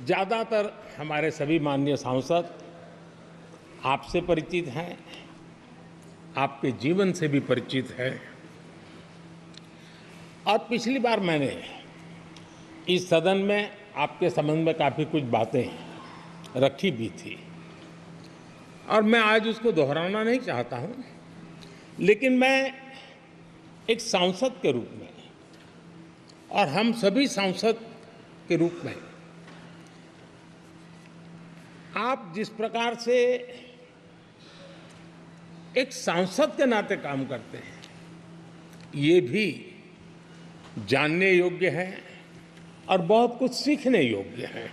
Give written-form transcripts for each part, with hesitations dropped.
ज़्यादातर हमारे सभी माननीय सांसद आपसे परिचित हैं, आपके जीवन से भी परिचित हैं। और पिछली बार मैंने इस सदन में आपके संबंध में काफ़ी कुछ बातें रखी भी थी और मैं आज उसको दोहराना नहीं चाहता हूं, लेकिन मैं एक सांसद के रूप में और हम सभी सांसद के रूप में आप जिस प्रकार से एक सांसद के नाते काम करते हैं, ये भी जानने योग्य है और बहुत कुछ सीखने योग्य है।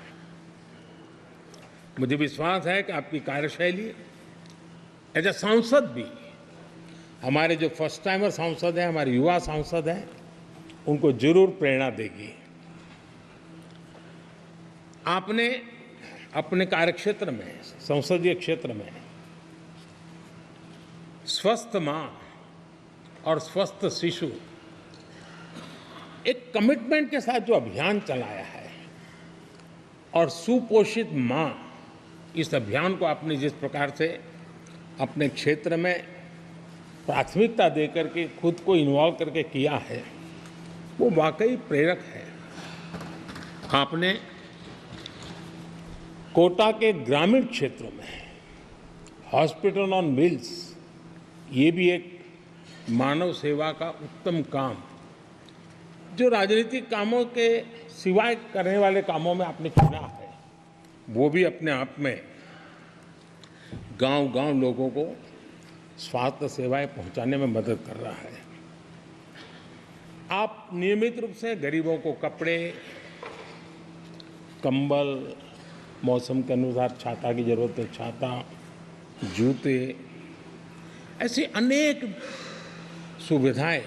मुझे विश्वास है कि आपकी कार्यशैली एज अ सांसद भी हमारे जो फर्स्ट टाइमर सांसद हैं, हमारे युवा सांसद हैं, उनको जरूर प्रेरणा देगी। आपने अपने कार्यक्षेत्र में, संसदीय क्षेत्र में स्वस्थ मां और स्वस्थ शिशु एक कमिटमेंट के साथ जो अभियान चलाया है और सुपोषित मां, इस अभियान को आपने जिस प्रकार से अपने क्षेत्र में प्राथमिकता देकर के खुद को इन्वॉल्व करके किया है, वो वाकई प्रेरक है। आपने कोटा के ग्रामीण क्षेत्रों में हॉस्पिटल ऑन व्हील्स, ये भी एक मानव सेवा का उत्तम काम, जो राजनीतिक कामों के सिवाय करने वाले कामों में आपने चुना है, वो भी अपने आप में गांव-गांव लोगों को स्वास्थ्य सेवाएं पहुंचाने में मदद कर रहा है। आप नियमित रूप से गरीबों को कपड़े, कंबल, मौसम के अनुसार छाता की जरूरत है छाता, जूते, ऐसी अनेक सुविधाएं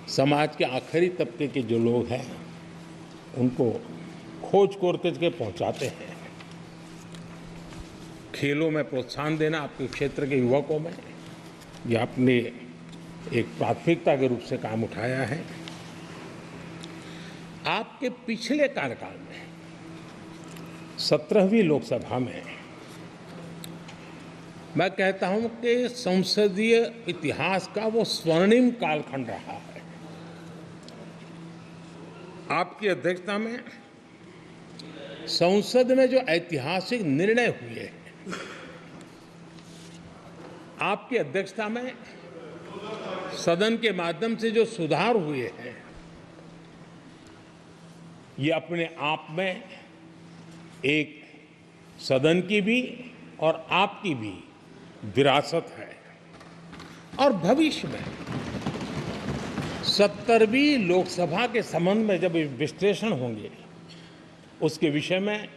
समाज के आखिरी तबके के जो लोग हैं उनको खोज करके पहुंचाते हैं। खेलों में प्रोत्साहन देना आपके क्षेत्र के युवकों में, ये आपने एक प्राथमिकता के रूप से काम उठाया है। आपके पिछले कार्यकाल में 17वीं लोकसभा में मैं कहता हूं कि संसदीय इतिहास का वो स्वर्णिम कालखंड रहा है। आपकी अध्यक्षता में संसद में जो ऐतिहासिक निर्णय हुए हैं, आपकी अध्यक्षता में सदन के माध्यम से जो सुधार हुए हैं, ये अपने आप में एक सदन की भी और आपकी भी विरासत है। और भविष्य में 70वीं लोकसभा के संबंध में जब विश्लेषण होंगे, उसके विषय में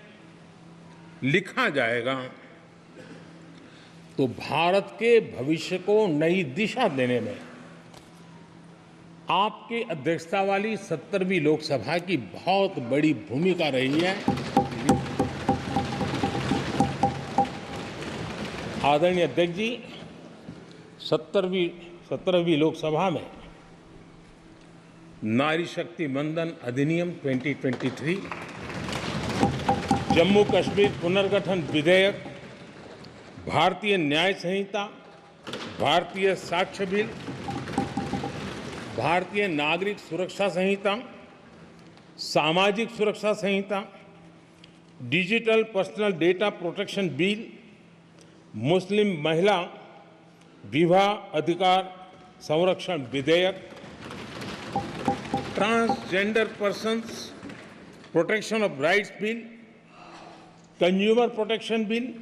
लिखा जाएगा, तो भारत के भविष्य को नई दिशा देने में आपकी अध्यक्षता वाली 70वीं लोकसभा की बहुत बड़ी भूमिका रही है। आदरणीय अध्यक्ष जी, 17वीं लोकसभा में नारी शक्ति वंदन अधिनियम 2023, जम्मू कश्मीर पुनर्गठन विधेयक, भारतीय न्याय संहिता, भारतीय साक्ष्य बिल, भारतीय नागरिक सुरक्षा संहिता, सामाजिक सुरक्षा संहिता, digital personal data protection bill, Muslim महिला विवाह अधिकार संरक्षण विधेयक, transgender persons protection of rights bill, consumer protection bill,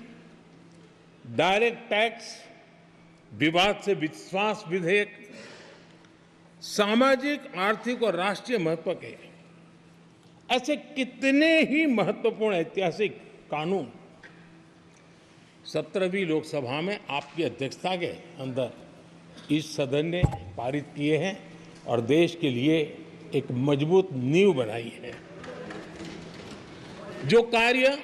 direct tax, विवाद से विश्वास विधेयक, सामाजिक, आर्थिक और राष्ट्रीय महत्व के ऐसे कितने ही महत्वपूर्ण ऐतिहासिक कानून 17वीं लोकसभा में आपकी अध्यक्षता के अंदर इस सदन ने पारित किए हैं और देश के लिए एक मजबूत नींव बनाई है। जो कार्य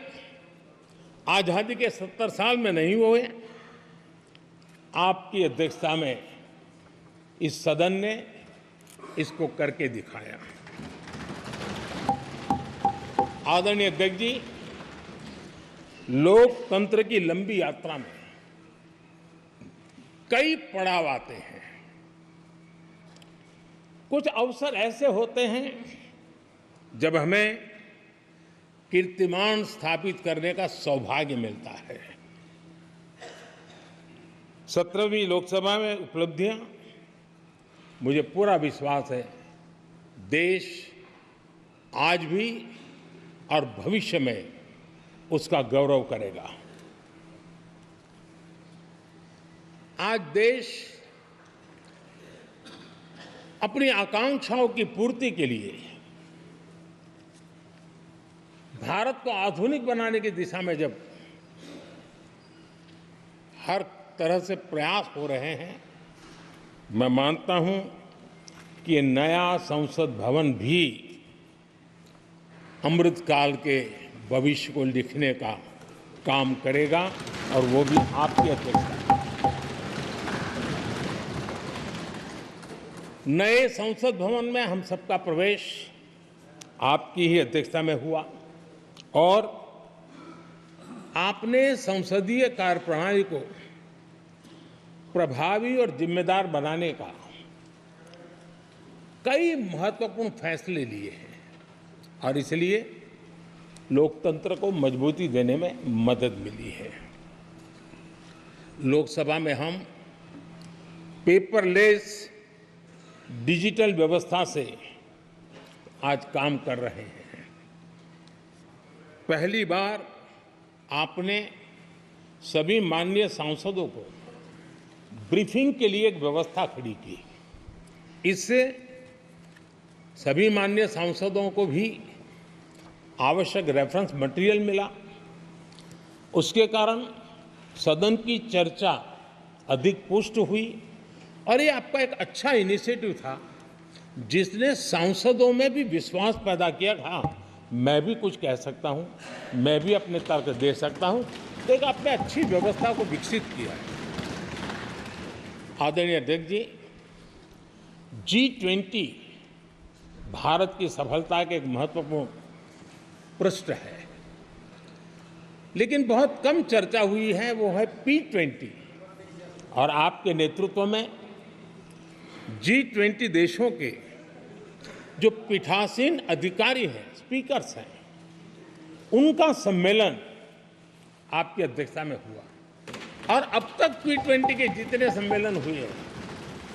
आजादी के 70 साल में नहीं हुए, आपकी अध्यक्षता में इस सदन ने इसको करके दिखाया। आदरणीय अध्यक्ष जी, लोकतंत्र की लंबी यात्रा में कई पड़ाव आते हैं। कुछ अवसर ऐसे होते हैं जब हमें कीर्तिमान स्थापित करने का सौभाग्य मिलता है। 17वीं लोकसभा में उपलब्धियां, मुझे पूरा विश्वास है देश आज भी और भविष्य में उसका गौरव करेगा। आज देश अपनी आकांक्षाओं की पूर्ति के लिए भारत को आधुनिक बनाने की दिशा में जब हर तरह से प्रयास हो रहे हैं, मैं मानता हूं कि ये नया संसद भवन भी अमृतकाल के भविष्य को लिखने का काम करेगा और वो भी आपकी अध्यक्षता में। नए संसद भवन में हम सबका प्रवेश आपकी ही अध्यक्षता में हुआ और आपने संसदीय कार्यप्रणाली को प्रभावी और जिम्मेदार बनाने का कई महत्वपूर्ण फैसले लिए हैं और इसलिए लोकतंत्र को मजबूती देने में मदद मिली है। लोकसभा में हम पेपरलेस डिजिटल व्यवस्था से आज काम कर रहे हैं। पहली बार आपने सभी माननीय सांसदों को ब्रीफिंग के लिए एक व्यवस्था खड़ी की। इससे सभी माननीय सांसदों को भी आवश्यक रेफरेंस मटेरियल मिला। उसके कारण सदन की चर्चा अधिक पुष्ट हुई और ये आपका एक अच्छा इनिशिएटिव था जिसने सांसदों में भी विश्वास पैदा किया। हाँ, मैं भी कुछ कह सकता हूँ, मैं भी अपने तर्क दे सकता हूँ। तो एक आपने अच्छी व्यवस्था को विकसित किया है। आदरणीय अध्यक्ष जी, G20 भारत की सफलता के एक महत्वपूर्ण पृष्ठ है, लेकिन बहुत कम चर्चा हुई है, वो है P20। और आपके नेतृत्व में G20 देशों के जो पीठासीन अधिकारी हैं, स्पीकर्स हैं, उनका सम्मेलन आपकी अध्यक्षता में हुआ और अब तक P20 के जितने सम्मेलन हुए हैं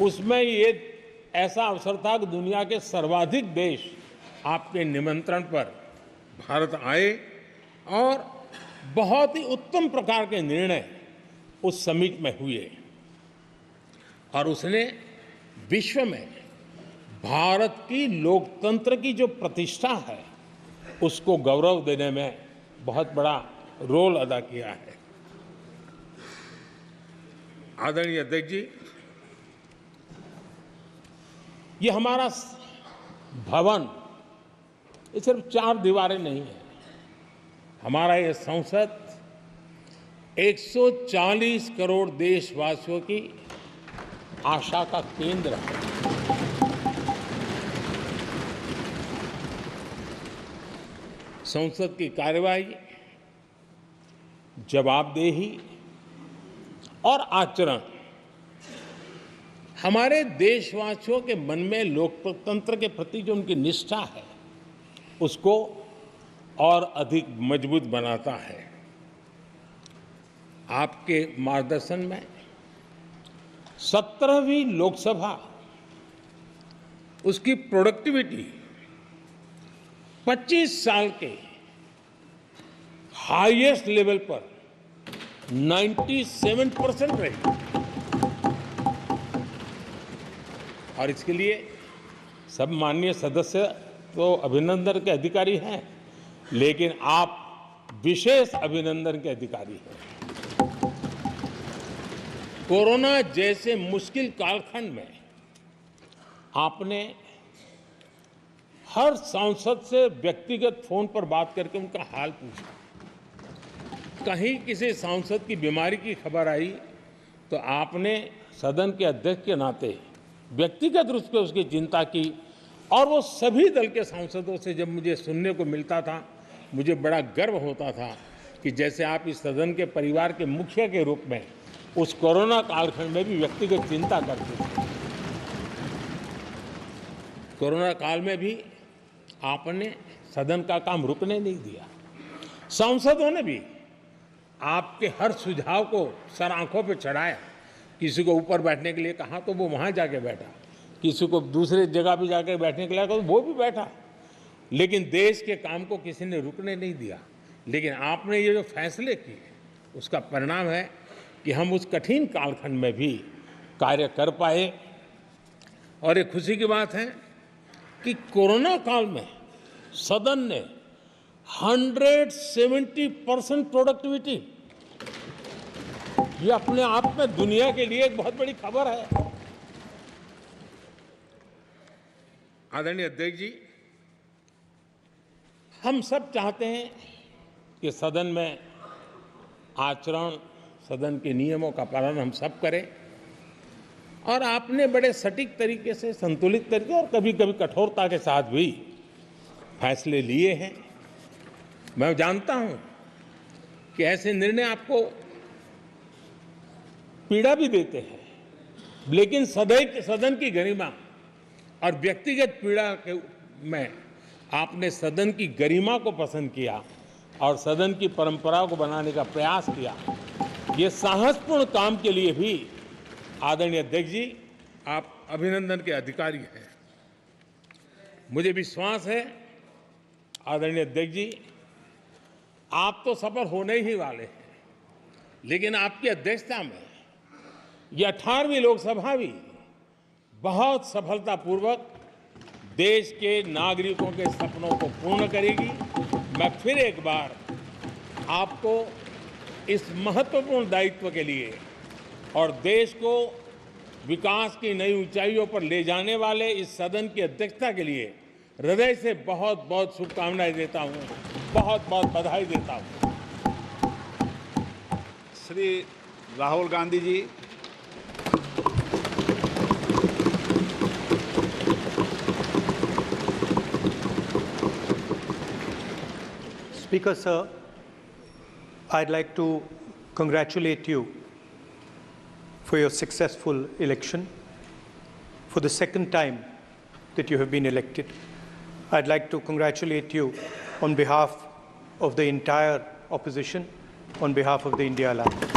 उसमें ये ऐसा अवसर था कि दुनिया के सर्वाधिक देश आपके निमंत्रण पर भारत आए और बहुत ही उत्तम प्रकार के निर्णय उस समिट में हुए और उसने विश्व में भारत की लोकतंत्र की जो प्रतिष्ठा है उसको गौरव देने में बहुत बड़ा रोल अदा किया है। आदरणीय अध्यक्ष जी, ये हमारा भवन ये सिर्फ 4 दीवारें नहीं है। हमारा ये संसद 140 करोड़ देशवासियों की आशा का केंद्र है। संसद की कार्यवाही, जवाबदेही और आचरण हमारे देशवासियों के मन में लोकतंत्र के प्रति जो उनकी निष्ठा है उसको और अधिक मजबूत बनाता है। आपके मार्गदर्शन में 17वीं लोकसभा उसकी प्रोडक्टिविटी 25 साल के हाईएस्ट लेवल पर 97% रही और इसके लिए सब माननीय सदस्य तो अभिनंदन के अधिकारी हैं, लेकिन आप विशेष अभिनंदन के अधिकारी हैं। कोरोना जैसे मुश्किल कालखंड में आपने हर सांसद से व्यक्तिगत फोन पर बात करके उनका हाल पूछा। कहीं किसी सांसद की बीमारी की खबर आई तो आपने सदन के अध्यक्ष के नाते व्यक्तिगत रूप से उसकी चिंता की और वो सभी दल के सांसदों से जब मुझे सुनने को मिलता था मुझे बड़ा गर्व होता था कि जैसे आप इस सदन के परिवार के मुखिया के रूप में उस कोरोना कालखंड में भी व्यक्तिगत चिंता करते थे। कोरोना काल में भी आपने सदन का काम रुकने नहीं दिया। सांसदों ने भी आपके हर सुझाव को सर आंखों पे चढ़ाया। किसी को ऊपर बैठने के लिए कहा तो वो वहाँ जाके बैठा, किसी को दूसरे जगह पे जाके बैठने के लिए कहा तो वो भी बैठा। लेकिन देश के काम को किसी ने रुकने नहीं दिया। लेकिन आपने ये जो फैसले किए उसका परिणाम है कि हम उस कठिन कालखंड में भी कार्य कर पाए। और ये खुशी की बात है कि कोरोना काल में सदन ने 170% प्रोडक्टिविटी, ये अपने आप में दुनिया के लिए एक बहुत बड़ी खबर है। आदरणीय अध्यक्ष जी, हम सब चाहते हैं कि सदन में आचरण, सदन के नियमों का पालन हम सब करें। और आपने बड़े सटीक तरीके से, संतुलित तरीके और कभी कभी कठोरता के साथ भी फैसले लिए हैं। मैं जानता हूं कि ऐसे निर्णय आपको पीड़ा भी देते हैं, लेकिन सदन की गरिमा और व्यक्तिगत पीड़ा में आपने सदन की गरिमा को पसंद किया और सदन की परंपरा को बनाने का प्रयास किया। ये साहसपूर्ण काम के लिए भी आदरणीय अध्यक्ष जी, आप अभिनंदन के अधिकारी हैं। मुझे विश्वास है आदरणीय अध्यक्ष जी, आप तो सफल होने ही वाले हैं, लेकिन आपकी अध्यक्षता में यह 18वीं लोकसभा भी बहुत सफलतापूर्वक देश के नागरिकों के सपनों को पूर्ण करेगी। मैं फिर एक बार आपको इस महत्वपूर्ण दायित्व के लिए और देश को विकास की नई ऊंचाइयों पर ले जाने वाले इस सदन की अध्यक्षता के लिए हृदय से बहुत बहुत शुभकामनाएं देता हूं, बहुत बहुत बधाई देता हूं। Shri Rahul Gandhi ji. Speaker, sir, I'd like to congratulate you for your successful election. For the second time that you have been elected, I'd like to congratulate you on behalf of the entire opposition, on behalf of the India Alliance.